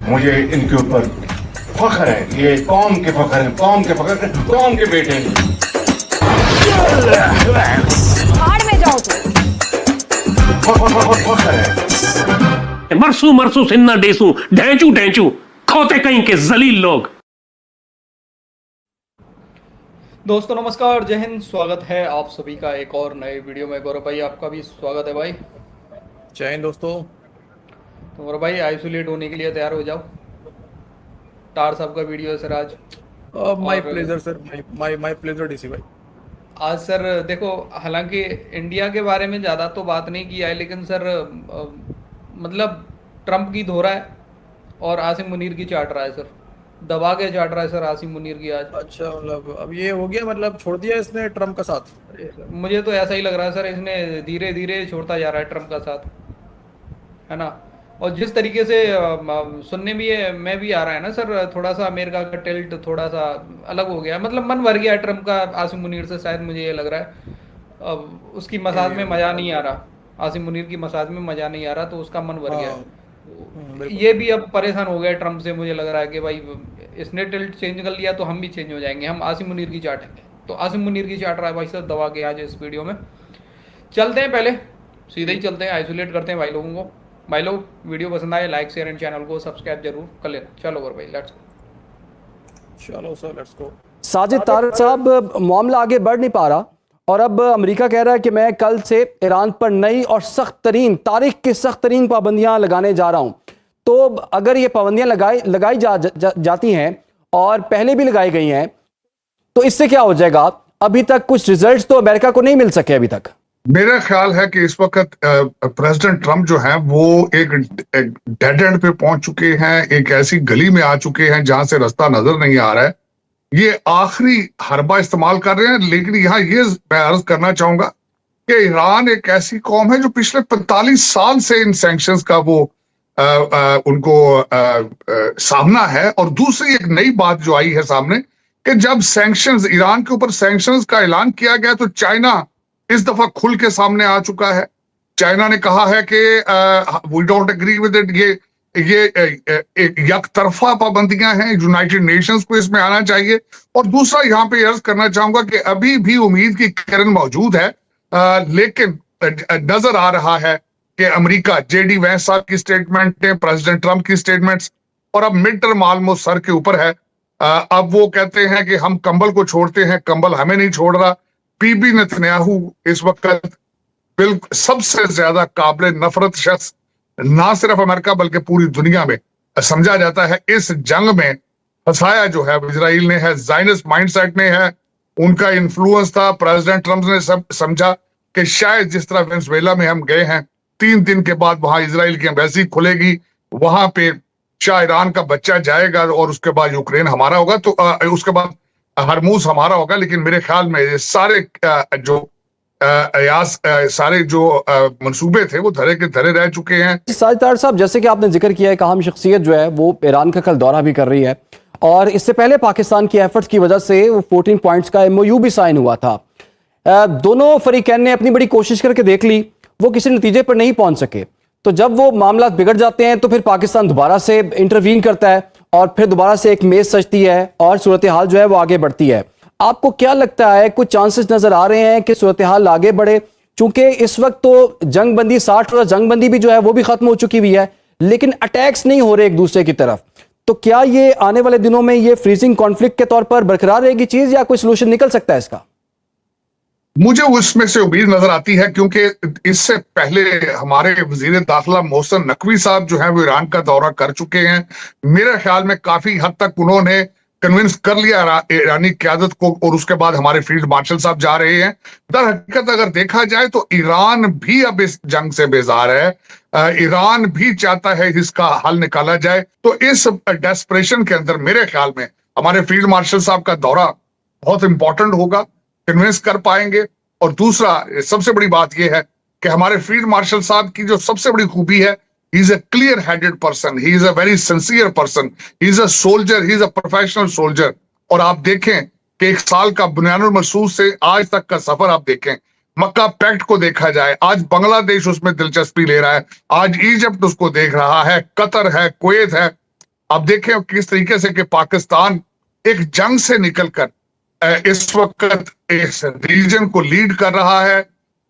मुझे इनके ऊपर फख्र है, ये कौम के फख्र है, कौम के फख्र, कौम के बेटे हैं। भाड़ में जाओ तुम। फख्र है। मरसू मरसू सिन्ना डेसू ढैंचू ढैंचू खोते कहीं के जलील लोग। दोस्तों नमस्कार, जय हिंद। स्वागत है आप सभी का एक और नए वीडियो में। गौरव भाई आपका भी स्वागत है भाई। जय हिंद दोस्तों। तो गौरव भाई आइसोलेट होने के लिए तैयार हो जाओ। टार साहब का वीडियो है सर आज। My pleasure sir, my pleasure DC भाई। आज सर देखो, हालांकि इंडिया के बारे में ज़्यादा तो बात नहीं किया है, लेकिन सर मतलब ट्रंप की धो रहा है और आसिम मुनीर की चाट रहा है सर। दबा के चाट रहा है सर आसिम मुनीर की आज। अच्छा, मतलब अब ये हो गया, मतलब छोड़ दिया इसने ट्रम्प का साथ। मुझे तो ऐसा ही लग रहा है सर, इसने धीरे धीरे छोड़ता जा रहा है ट्रंप का साथ, है ना। और जिस तरीके से सुनने में भी आ रहा है ना सर, थोड़ा सा अमेरिका का टिल्ट थोड़ा सा अलग हो गया, मतलब मन भर गया ट्रंप का आसिम मुनीर से, शायद मुझे ये लग रहा है। अब उसकी मसाज में मज़ा नहीं आ रहा, आसिम मुनीर की मसाज में मज़ा नहीं आ रहा, तो उसका मन भर गया। ये भी अब परेशान हो गया ट्रंप से। मुझे लग रहा है कि भाई इसने टिल्ट चेंज कर लिया तो हम भी चेंज हो जाएंगे, हम आसिम मुनीर की चाटेंगे। तो आसिम मुनीर की चाट रहा है भाई साहब दबा के आज इस वीडियो में। चलते हैं, पहले सीधे ही चलते हैं, आइसोलेट करते हैं भाई लोगों को। भाई लोग वीडियो पसंद आए लाइक शेयर एंड चैनल को सब्सक्राइब जरूर कर लेना। चलो और भाई लेट्स गो। चलो sir, let's go. Sajid Tarak साहब, मामला आगे बढ़ नहीं पा रहा और अब अमेरिका कह रहा है कि मैं कल से ईरान पर नई और सख्त तरीन, तारीख की सख्त तरीन पाबंदियां लगाने जा रहा हूं। तो अगर ये पाबंदियां लगाई जाती हैं और पहले भी लगाई गई हैं, तो इससे क्या हो जाएगा? अभी तक कुछ रिजल्ट्स तो अमेरिका को नहीं मिल सके अभी तक। मेरा ख्याल है कि इस वक्त प्रेसिडेंट ट्रंप जो है वो एक डेड एंड पे पहुंच चुके हैं, एक ऐसी गली में आ चुके हैं जहां से रास्ता नजर नहीं आ रहा है। ये आखिरी हरबा इस्तेमाल कर रहे हैं। लेकिन यहाँ ये मैं अर्ज करना चाहूंगा कि ईरान एक ऐसी कौम है जो पिछले 45 साल से इन सैंक्शंस का वो उनको सामना है। और दूसरी एक नई बात जो आई है सामने कि जब सैंक्शंस, ईरान के ऊपर सैंक्शंस का ऐलान किया गया तो चाइना इस दफा खुल के सामने आ चुका है। चाइना ने कहा है कि we don't agree with it, ये एक यकतरफा पाबंदियां हैं, यूनाइटेड नेशंस को इसमें आना चाहिए। और दूसरा यहाँ पे अर्ज करना चाहूंगा कि अभी भी उम्मीद की किरण मौजूद है, लेकिन नजर आ रहा है कि अमेरिका, जेडी वैंस साहब की स्टेटमेंट है, प्रेसिडेंट ट्रंप की स्टेटमेंट्स, और अब मिड टर्म ऑलमोस्ट सर के ऊपर है। अब वो कहते हैं कि हम कंबल को छोड़ते हैं, कंबल हमें नहीं छोड़ रहा। बीबी नेतन्याहू इस वक्त बिल्कुल सबसे ज्यादा काबिल नफरत शख्स ना सिर्फ अमेरिका बल्कि पूरी दुनिया में समझा जाता है। इस जंग में फंसाया जो है इजराइल ने है, ज़ायनिस्ट माइंडसेट ने है, उनका इन्फ्लुएंस था। प्रेसिडेंट ट्रंप ने सब समझा कि शायद जिस तरह वेनेजुएला में हम गए हैं, 3 दिन के बाद वहां इजराइल की एम्बेसी खुलेगी, वहां पे शाह ईरान का बच्चा जाएगा और उसके बाद यूक्रेन हमारा होगा, तो उसके बाद हरमूज हमारा होगा। लेकिन मेरे ख्याल में ये सारे जो सारे जो मंसूबे थे वो धरे के धरे रह चुके हैं। साजिद तारक साहब, जैसे कि आपने जिक्र किया है, अहम शख्सियत जो है वो ईरान का कल दौरा भी कर रही है और इससे पहले पाकिस्तान की एफर्ट्स की वजह से वो 14 पॉइंट्स का MOU भी साइन हुआ था। दोनों फरीकैन ने अपनी बड़ी कोशिश करके देख ली, वो किसी नतीजे पर नहीं पहुंच सके। तो जब वो मामला बिगड़ जाते हैं तो फिर पाकिस्तान दोबारा से इंटरवीन करता है और फिर दोबारा से एक मेज सजती है और सूरत हाल जो है वो आगे बढ़ती है। आपको क्या लगता है, कुछ चांसेस नजर आ रहे हैं कि सूरत हाल आगे बढ़े? चूंकि इस वक्त तो जंगबंदी 60 रोज़ा जंगबंदी भी जो है वो भी खत्म हो चुकी हुई है, लेकिन अटैक्स नहीं हो रहे एक दूसरे की तरफ। तो क्या ये आने वाले दिनों में ये फ्रीजिंग कॉन्फ्लिक्ट के तौर पर बरकरार रहेगी चीज, या कोई सोल्यूशन निकल सकता है इसका? मुझे उसमें से उम्मीद नजर आती है, क्योंकि इससे पहले हमारे वजीर दाखिला मोहसिन नकवी साहब जो है वो ईरान का दौरा कर चुके हैं। मेरे ख्याल में काफी हद तक उन्होंने कन्विंस कर लिया ईरानी क़यादत को, और उसके बाद हमारे फील्ड मार्शल साहब जा रहे हैं। दर हकीकत अगर देखा जाए तो ईरान भी अब इस जंग से बेजार है। ईरान भी चाहता है इसका हल निकाला जाए। तो इस डेस्परेशन के अंदर मेरे ख्याल में हमारे फील्ड मार्शल साहब का दौरा बहुत इंपॉर्टेंट होगा, कन्विंस कर पाएंगे। और दूसरा सबसे बड़ी बात यह है कि हमारे फील्ड मार्शल साहब की जो सबसे बड़ी खूबी है, he is a clear headed person, he is a very sincere person, he is a soldier, he is a professional soldier। और आप देखें कि 1 साल का बुनियानुल मरसूस से आज तक का सफर आप देखें, मक्का पैक्ट को देखा जाए, आज बांग्लादेश उसमें दिलचस्पी ले रहा है, आज इजिप्ट उसको देख रहा है, कतर है, कुवैत है। आप देखें किस तरीके से कि पाकिस्तान एक जंग से निकलकर इस वक्त इस रीजन को लीड कर रहा है।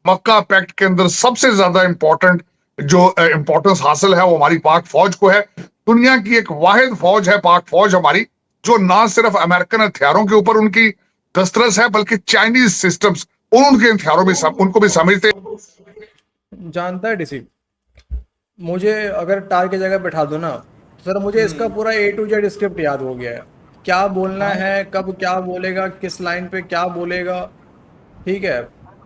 मक्का पैक्ट के अंदर सबसे ज्यादा इंपॉर्टेंट जो इंपॉर्टेंस हासिल है वो हमारी पाक फौज को है। दुनिया की एक वाहिद फौज है पाक फौज हमारी, जो ना सिर्फ अमेरिकन हथियारों के ऊपर उनकी दस्तरस है बल्कि चाइनीज सिस्टम्स उनके हथियारों में उनको भी समझते। जानता है डीसी, मुझे अगर टार की जगह बैठा दो ना तो सर मुझे इसका पूरा A to Z स्क्रिप्ट याद हो गया है, क्या बोलना है, कब क्या बोलेगा, किस लाइन पे क्या बोलेगा, ठीक है,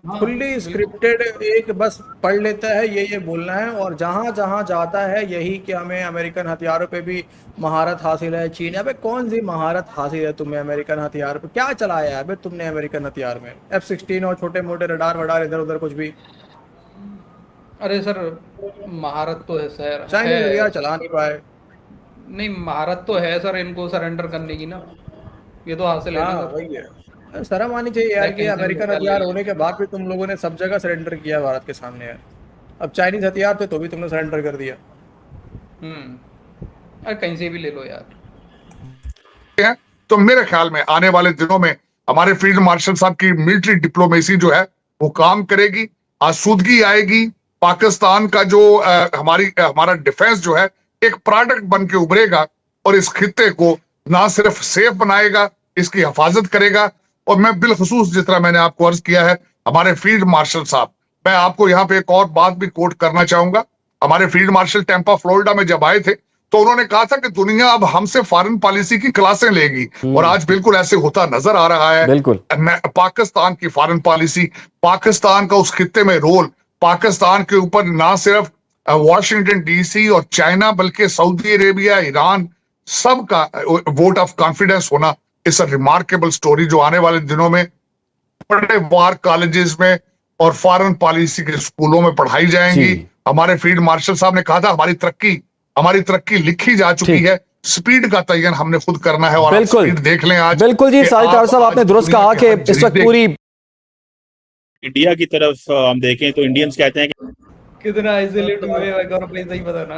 फुल्ली स्क्रिप्टेड। एक बस पढ़ लेता है ये बोलना है, और जहाँ जहाँ जाता है यही कि हमें अमेरिकन हथियारों पे भी महारत हासिल है। चीन, अबे कौन सी महारत हासिल है तुम्हें अमेरिकन हथियार पे? क्या चलाया है अबे तुमने अमेरिकन हथियार में? F-16 और छोटे मोटे रडार वडार इधर उधर कुछ भी। अरे सर महारत तो है सर, चाइनीज है। हथियार चला नहीं पाए। नहीं महारत तो है सर इनको सरेंडर करने की ना, ये तो हासिल है ना हाँ सर। वही है, शर्म आनी चाहिए यार कि अमेरिकन हथियार होने के बाद भी तुम लोगों ने सब जगह सरेंडर किया भारत के सामने यार। अब चाइनीज हथियार थे तो भी तुमने सरेंडर कर दिया। अरे कहीं से भी ले लो यार। हैं तो मेरे ख्याल में आने वाले दिनों में हमारे फील्ड मार्शल साहब की मिलिट्री डिप्लोमेसी जो है वो काम करेगी, आसूदगी आएगी। पाकिस्तान का जो हमारा डिफेंस जो है एक प्रोडक्ट बन के उभरेगा और इस खित्ते को ना सिर्फ सेफ बनाएगा, इसकी हिफाजत करेगा। और मैं बिलखुसूस जिस तरह मैंने आपको अर्ज किया है हमारे फील्ड मार्शल साहब, मैं आपको यहाँ पे एक और बात भी कोट करना चाहूंगा। हमारे फील्ड मार्शल टेम्पा फ्लोरिडा में जब आए थे तो उन्होंने कहा था कि दुनिया अब हमसे फॉरेन पॉलिसी की क्लासें लेगी, और आज बिल्कुल ऐसे होता नजर आ रहा है। बिल्कुल पाकिस्तान की फॉरेन पॉलिसी, पाकिस्तान का उस खित्ते में रोल, पाकिस्तान के ऊपर ना सिर्फ वॉशिंगटन DC और चाइना बल्कि सऊदी अरेबिया, ईरान सब का वोट ऑफ कॉन्फिडेंस होना इस रिमार्केबल स्टोरी जो आने वाले दिनों में बड़े वार कॉलेजेस में और फॉरेन पॉलिसी के स्कूलों में पढ़ाई जाएंगी। हमारे फील्ड मार्शल साहब ने कहा था हमारी तरक्की लिखी जा चुकी है, स्पीड का तयन हमने खुद करना है। और बिल्कुल स्पीड देख लें आज। बिल्कुल जी साजिद तार साहब, आपने दुरुस्त कहा कि इस वक्त पूरी इंडिया की तरफ हम देखें तो इंडियंस कहते हैं कि कितना आइसोलेट हुए भाई, सही बताना।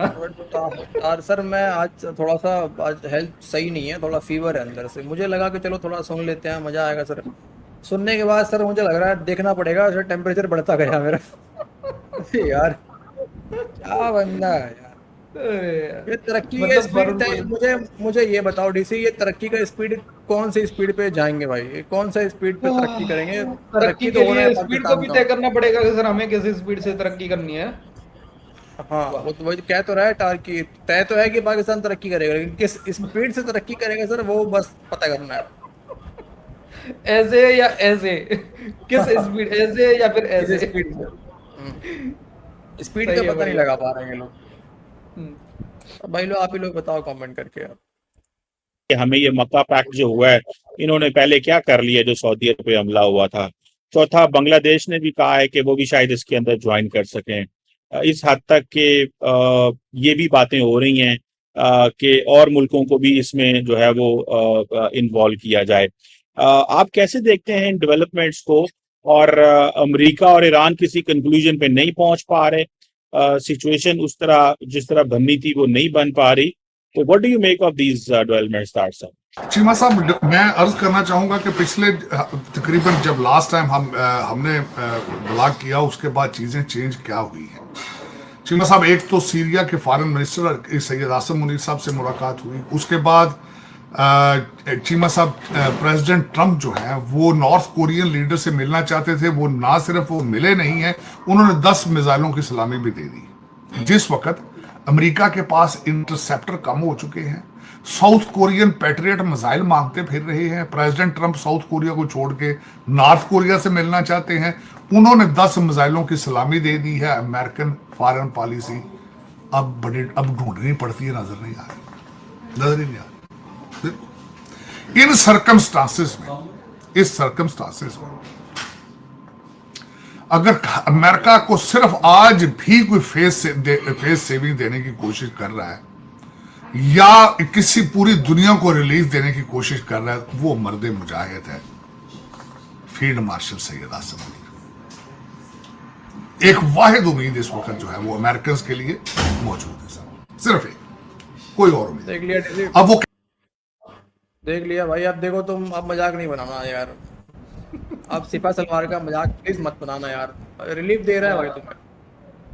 और सर मैं आज थोड़ा सा आज हेल्थ सही नहीं है, थोड़ा फीवर है अंदर से। मुझे लगा कि चलो थोड़ा सुन लेते हैं, मजा आएगा सर। सुनने के बाद सर मुझे लग रहा है देखना पड़ेगा, सर टेम्परेचर बढ़ता गया मेरा। यार क्या बंदा है यार। ये तरक्की का स्पीड मुझे ये बताओ डीसी, ये तरक्की का स्पीड कौन सी स्पीड पे जाएंगे भाई? ये कौन सा स्पीड पे तरक्की करेंगे? तरक्की के लिए स्पीड को भी तय करना पड़ेगा कि सर हमें किस स्पीड से तरक्की करनी है। हाँ वो तो वही कह तो रहा है, टार की तय तो है कि पाकिस्तान तरक्की करेगा, लेकिन किस स्पीड से तरक्की करेगा सर वो बस पता करना है। ऐसे या ऐसे, किस स्पीड, ऐसे या फिर ऐसे स्पीड स्पीड का पता नहीं लगा पा रहे हैं लोग। भाई लोग आप ही लोग बताओ कमेंट करके आप कि हमें ये मक्का पैक्ट जो हुआ है इन्होंने पहले क्या कर लिया जो सऊदी अरब पे हमला हुआ था। चौथा, बांग्लादेश ने भी कहा है कि वो भी शायद इसके अंदर ज्वाइन कर सकें। इस हद तक के ये भी बातें हो रही हैं कि और मुल्कों को भी इसमें जो है वो इन्वॉल्व किया जाए। आप कैसे देखते हैं इन डेवलपमेंट्स को? और अमेरिका और ईरान किसी कंक्लूजन पे नहीं पहुंच पा रहे, सिचुएशन उस तरह जिस तरह बननी थी वो नहीं बन पा रही, तो what do you make of these developments? Cheema साहब, मैं अर्ज करना चाहूंगा कि पिछले तकरीबन जब लास्ट टाइम हमने ब्लॉग किया उसके बाद चीजें चेंज क्या हुई हैं। चीमा साहब, एक तो सीरिया के फॉरेन मिनिस्टर सैयद आसिम मुनीर साहब से मुलाकात हुई, उसके बाद चीमा साहब प्रेसिडेंट ट्रंप जो है वो नॉर्थ कोरियन लीडर से मिलना चाहते थे। वो ना सिर्फ वो मिले नहीं है, उन्होंने 10 मिसाइलों की सलामी भी दे दी। जिस वक्त अमेरिका के पास इंटरसेप्टर कम हो चुके हैं, साउथ कोरियन पैट्रियट मिसाइल मांगते फिर रहे हैं। प्रेसिडेंट ट्रंप साउथ कोरिया को छोड़ के नॉर्थ कोरिया से मिलना चाहते हैं। उन्होंने 10 मिसाइलों की सलामी दे दी है। अमेरिकन फॉरेन पॉलिसी अब ढूंढनी पड़ती है, नजर नहीं आ रही। इस सर्कमस्टांसेस में अगर अमेरिका को सिर्फ आज भी कोई फेस सेविंग देने की कोशिश कर रहा है या किसी पूरी दुनिया को रिलीफ देने की कोशिश कर रहा है, वो मर्द मुजाहिद है फील्ड मार्शल सैयद आसिम मुनीर। एक वाहिद उम्मीद इस वक्त जो है वो अमेरिकन के लिए मौजूद है, सिर्फ एक, कोई और उम्मीद देख लिया DC, अब वो देख लिया भाई। अब देखो तुम, अब मजाक नहीं बनाना यार। अब सिपा सलवार का मजाक प्लीज मत बनाना यार। रिलीफ दे रहा है भाई तुम्हें,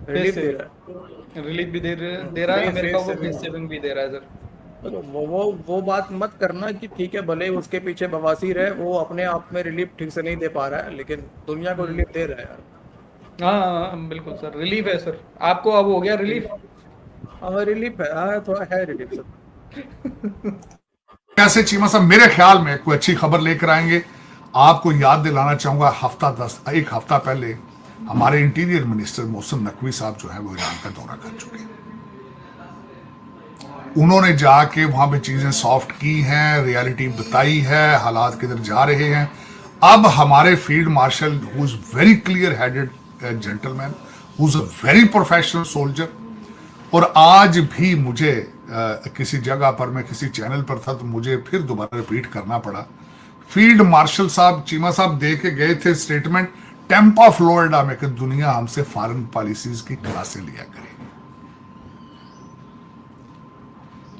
रिलीफ दे रहा है। रिलीफ भी दे रहा है, मेरे को वो फेस सेविंग भी दे रहा है सर। तो वो बात मत करना कि ठीक है भले ही उसके पीछे बवासीर है, वो अपने आप में रिलीफ ठीक से नहीं दे पा रहा है, लेकिन दुनिया को रिलीफ दे रहा है यार। हाँ बिल्कुल सर, रिलीफ है सर। आपको अब हो गया रिलीफ? हाँ रिलीफ है, हाँ थोड़ा है रिलीफ सर। कैसे चीमा साहब मेरे ख्याल में कोई अच्छी खबर लेकर आएंगे। आपको याद दिलाना चाहूंगा, एक हफ्ता पहले हमारे इंटीरियर मिनिस्टर मोहसिन नकवी साहब जो है वो ईरान का दौरा कर चुके हैं। उन्होंने जाके वहां पे चीजें सॉफ्ट की हैं, रियलिटी बताई है, हालात किधर जा रहे हैं। अब हमारे field marshal who is very clear headed gentleman, who is a very professional soldier, और आज भी मुझे किसी जगह पर, मैं किसी चैनल पर था तो मुझे फिर दोबारा रिपीट करना पड़ा, फील्ड मार्शल साहब चीमा साहब दे के गए थे स्टेटमेंट टेम्पा फ्लोरिडा में कि दुनिया हमसे फॉरेन पॉलिसीज की क्लासें लिया करेगी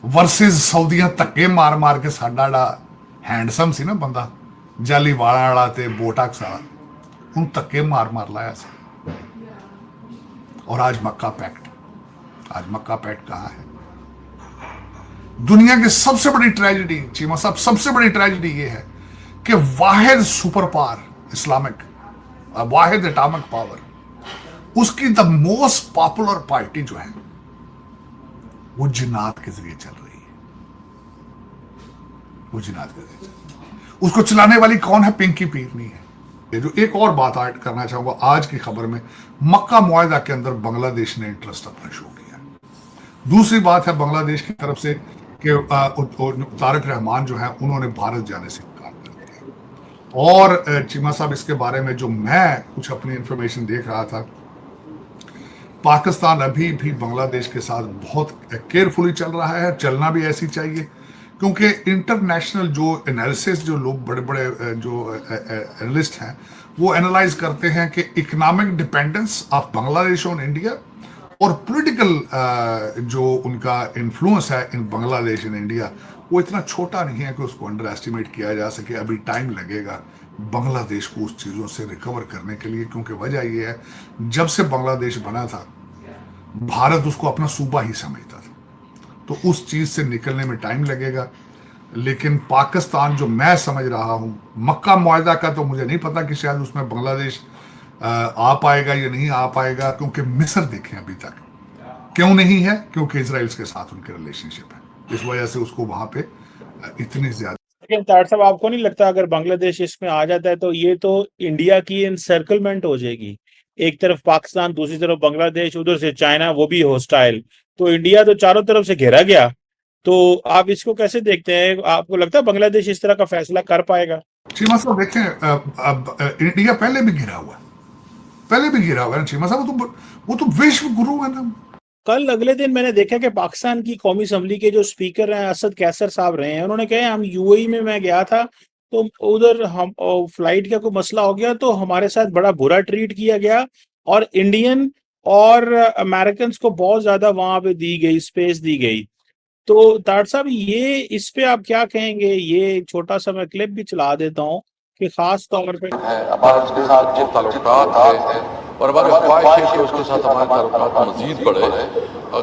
वर्सेस सऊदियां धक्के मार मार के साडा ड़ा हैंडसम सी ना बंदा जाली वाला वाला ते बोटॉक्स वाला, उन धक्के मार मार लाया सी। और आज मक्का पैक्ट, आज मक्का पैक्ट कहां है? दुनिया की सबसे बड़ी ट्रेजेडी चीमा साहब, सबसे बड़ी ट्रेजेडी ये है कि वाहिद सुपर पावर इस्लामिक, वाहिद एटॉमिक पावर, उसकी द मोस्ट पॉपुलर पार्टी जो है वो जिन्नात के जरिए चल रही है। वो जिन्नात के जरिए उसको चलाने वाली कौन है? पिंकी पीरनी है। ये जो एक और बात ऐड करना चाहूंगा आज की खबर में, मक्का मुआहदा के अंदर बांग्लादेश ने इंटरेस्ट अपना शो किया। दूसरी बात है बांग्लादेश की तरफ से कि तारिक रहमान जो है उन्होंने भारत जाने से इनकार कर दिया। और चीमा साहब इसके बारे में जो मैं कुछ अपनी इंफॉर्मेशन देख रहा था, पाकिस्तान अभी भी बांग्लादेश के साथ बहुत केयरफुली चल रहा है, चलना भी ऐसी चाहिए, क्योंकि इंटरनेशनल जो एनालिसिस, जो लोग बड़े बड़े जो एनालिस्ट हैं वो एनालाइज करते हैं कि economic dependence of Bangladesh on India और पॉलिटिकल जो उनका इन्फ्लुएंस है इन बांग्लादेश इन इंडिया, वो इतना छोटा नहीं है कि उसको अंडर एस्टिमेट किया जा सके। अभी टाइम लगेगा बांग्लादेश को उस चीज़ों से रिकवर करने के लिए, क्योंकि वजह ये है जब से बांग्लादेश बना था भारत उसको अपना सूबा ही समझता था, तो उस चीज़ से निकलने में टाइम लगेगा। लेकिन पाकिस्तान जो मैं समझ रहा हूँ, मक्का मुआहदा का तो मुझे नहीं पता कि शायद उसमें बांग्लादेश आ पाएगा या नहीं आ पाएगा, क्योंकि मिस्र देखें अभी तक क्यों नहीं है, क्योंकि इजराइल के साथ उनके रिलेशनशिप है, इस वजह से उसको वहां पे इतनी ज्यादा। लेकिन तार साहब आपको नहीं लगता अगर बांग्लादेश इसमें आ जाता है तो ये तो इंडिया की एनसर्कलमेंट हो जाएगी? एक तरफ पाकिस्तान, दूसरी तरफ बांग्लादेश, उधर से चाइना, वो भी होस्टाइल, तो इंडिया तो चारों तरफ से घेरा गया। तो आप इसको कैसे देखते हैं? आपको लगता है बांग्लादेश इस तरह का फैसला कर पाएगा? चीमा साहब देखें, इंडिया पहले भी घिरा हुआ है ना चीमा साहब, वो तो विश्व गुरु है ना। कल अगले दिन मैंने देखा कि पाकिस्तान की कौमी असम्बली के जो स्पीकर हैं असद कैसर साहब रहे हैं, उन्होंने कहा हम यूएई में मैं गया था तो उधर हम फ्लाइट का कोई मसला हो गया तो हमारे साथ बड़ा बुरा ट्रीट किया गया और इंडियन और अमेरिकन को बहुत ज्यादा वहां पे दी गई, स्पेस दी गई। तो ताड़ साहब ये इस पे आप क्या कहेंगे? ये छोटा सा मैं क्लिप भी चला देता हूँ कि खास तौर पे हमारे उसके साथ जो ताल्लुकात है और हमारे ख्वाहिश है कि उसके साथ हमारे ताल्लुकात मजीद बढ़े,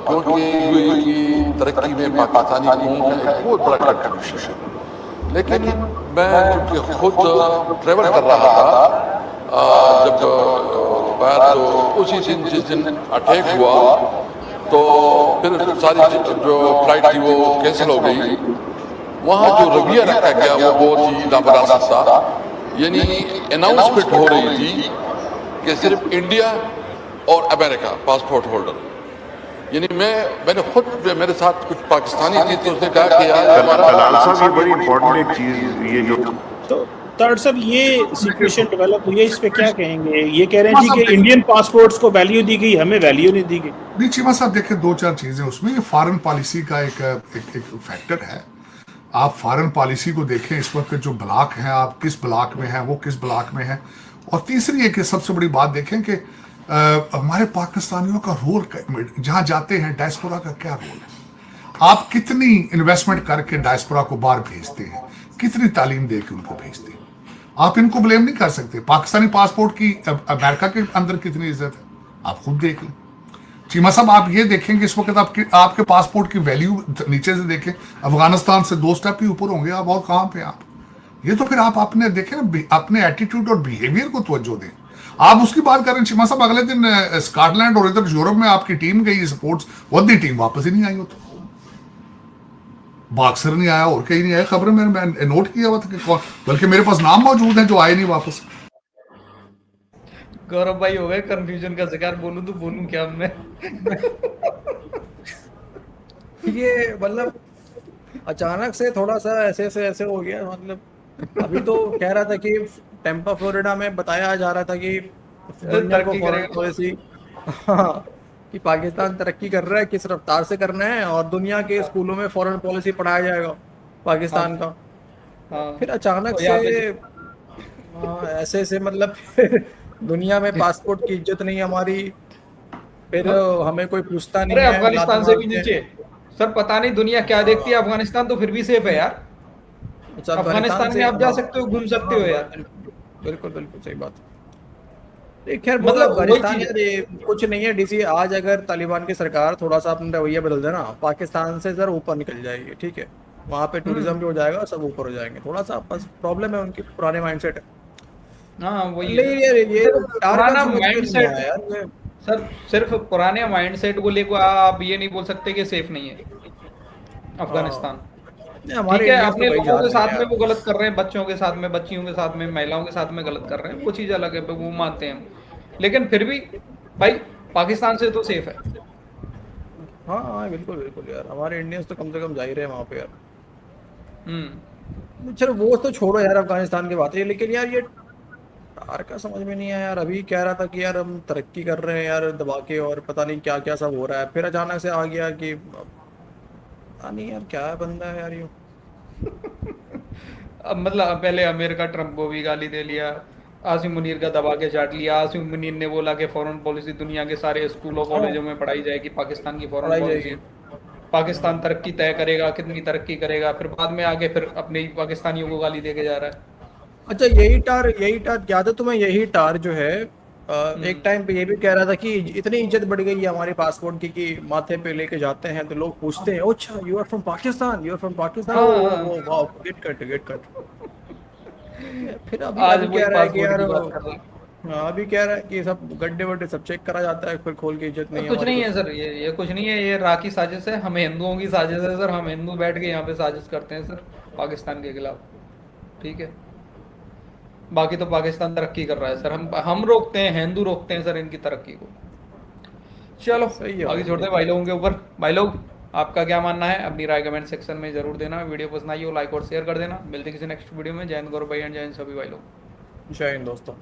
क्योंकि यूएई की तरक्की में पाकिस्तानी कौम का एक बहुत बड़ा कंट्रीब्यूशन है। लेकिन मैं चूंकि खुद ट्रेवल कर रहा था जब दोपहर, तो उसी दिन जिस दिन अटैक हुआ तो फिर सारी जो फ्लाइट थी वो कैंसिल हो गई। वहाँ जो रवैया रखा गया वो बहुत ही लापरवाही था, यानी अनाउंसमेंट हो रही थी कि सिर्फ इंडिया और अमेरिका पासपोर्ट होल्डर, यानी मैंने खुद, मेरे साथ कुछ पाकिस्तानी थी तो उसने कहा कि यार हमारा बड़ी इंपॉर्टेंट एक चीज ये जो तो ताड़ साहब ये सिचुएशन डेवलप हुई है, इस पे क्या कहेंगे? ये कह रहे हैं जी कि इंडियन पासपोर्ट्स को वैल्यू दी गई, हमें वैल्यू नहीं दी गई। नहीं चीमा साहब देखें, दो चार चीजें उसमें, ये फॉरेन पॉलिसी का एक फैक्टर है। आप फॉरेन पॉलिसी को देखें, इस वक्त जो ब्लॉक हैं, आप किस ब्लॉक में हैं, वो किस ब्लॉक में है। और तीसरी एक सबसे बड़ी बात देखें कि हमारे पाकिस्तानियों का रोल जहां जाते हैं, डायस्पोरा का क्या रोल है। आप कितनी इन्वेस्टमेंट करके डायस्पोरा को बाहर भेजते हैं, कितनी तालीम दे के उनको भेजते हैं। आप इनको ब्लेम नहीं कर सकते। पाकिस्तानी पासपोर्ट की अमेरिका के अंदर कितनी इज्जत है, आप खुद देख लें। चीमा साहब, आप ये देखेंगे इस वक्त आपके पासपोर्ट की वैल्यू नीचे से देखें, अफगानिस्तान से 2 स्टेप ही ऊपर होंगे आप, और कहां पे आप। ये तो फिर आप अपने देखें ना, अपने एटीट्यूड और बिहेवियर को तवज्जो दें। आप उसकी बात करें चीमा साहब, अगले दिन स्कॉटलैंड और इधर यूरोप में आपकी टीम गई स्पोर्ट्स, वही टीम वापस ही नहीं आई। हो तो बॉक्सर नहीं आया और कहीं नहीं आया, खबर में मैं नोट किया हुआ था कि कौन, बल्कि मेरे पास नाम मौजूद है जो आए नहीं वापस। गौरव भाई हो गए कंफ्यूजन का शिकार, बोलूं तो बोलूं क्या मैं। ये मतलब अचानक से थोड़ा सा ऐसे हो गया। मतलब अभी तो कह रहा था कि टेम्पा फ्लोरिडा में बताया जा रहा था कि दुनिया को फॉरेन पॉलिसी, हाँ, कि पाकिस्तान तरक्की कर रहा है, किस रफ्तार से करना है, और दुनिया के स्कूलों में फॉरेन पॉलिसी पढ़ाया जाएगा पाकिस्तान का। फिर अचानक से ऐसे मतलब दुनिया में पासपोर्ट की इज्जत नहीं हमारी, फिर हमें कोई पूछता नहीं अरे है। अफगानिस्तान से भी नीचे सर, पता नहीं दुनिया क्या देखती है, अफगानिस्तान तो फिर भी सेफ है यार। अच्छा, अफगानिस्तान में आप जा सकते हो, घूम सकते हो यार। बिल्कुल बिल्कुल सही बात। खैर मतलब अफगानिस्तान यार ये कुछ नहीं है डीसी। आज अगर तालिबान की सरकार थोड़ा सा अपना रवैया बदल देना, पाकिस्तान से जरा ऊपर निकल जाएगी, ठीक है, वहाँ पे टूरिज्म भी हो जाएगा, सब ऊपर हो जाएंगे। थोड़ा सा बस प्रॉब्लम है उनकी पुराने माइंडसेट है। हाँ वही ये पुराना माइंडसेट यार सर, सिर्फ पुराने माइंडसेट को लेकर आप ये नहीं बोल सकते कि सेफ नहीं है अफगानिस्तान। ठीक है, अपने लोगों के साथ में वो गलत कर रहे हैं, बच्चों के साथ में, बच्चियों के साथ में, महिलाओं के साथ में गलत कर रहे हैं, वो चीज अलग है, वो मानते हैं हम। लेकिन फिर भी भाई पाकिस्तान से तो सेफ है। हाँ बिल्कुल बिल्कुल यार, हमारे इंडियंस तो कम से कम जा ही रहे हैं वहाँ पे यार। चलो वो तो छोड़ो यार अफगानिस्तान की बात है, लेकिन यार ये टार का समझ में नहीं आया यार। अभी कह रहा था कि यार हम तरक्की कर रहे हैं यार दबा के, और पता नहीं क्या क्या सब हो रहा है, फिर अचानक से आ गया कि नहीं यार क्या है बंदा है यार ये। अब मतलब पहले अमेरिका ट्रम्प को भी गाली दे लिया, आसिम मुनीर का दबा के चाट लिया। आसिम मुनीर ने बोला कि फॉरेन पॉलिसी दुनिया के सारे स्कूलों कॉलेजों में पढ़ाई जाएगी, पाकिस्तान की फॉरेन पॉलिसी, पाकिस्तान तरक्की तय करेगा, कितनी तरक्की करेगा। फिर बाद में आगे फिर अपने ही पाकिस्तानियों को गाली दे के जा रहा है। अच्छा यही टार याद है तुम्हें? यही टार जो है एक टाइम पे ये भी कह रहा था कि इतनी इज्जत बढ़ गई है हमारे पासपोर्ट की कि माथे पे लेके जाते हैं तो लोग पूछते हैं, अच्छा you are from Pakistan, you are from Pakistan, wow get cut. फिर अभी कह रहा है कि यार, अभी कह रहा है कि सब गड्ढे वड्ढे सब चेक करा जाता है, फिर खोल के इज्जत नहीं है। कुछ नहीं है सर, ये कुछ नहीं है, ये राखी साजिश है, हम हिंदुओं की साजिश है सर। हम हिंदू बैठ के यहाँ पे साजिश करते हैं सर पाकिस्तान के खिलाफ, ठीक है। बाकी तो पाकिस्तान तरक्की कर रहा है सर, हम रोकते हैं, हिंदू रोकते हैं सर इनकी तरक्की को। चलो बाकी छोड़ते हैं भाई लोगों के ऊपर। भाई लोग आपका क्या मानना है अपनी राय कमेंट सेक्शन में जरूर देना। वीडियो पसंद आई हो लाइक और शेयर कर देना। मिलते हैं किसी नेक्स्ट वीडियो में। जय हिंद गौरव भाई एंड जय हिंद सभी भाई लोग। जय हिंद दोस्तों।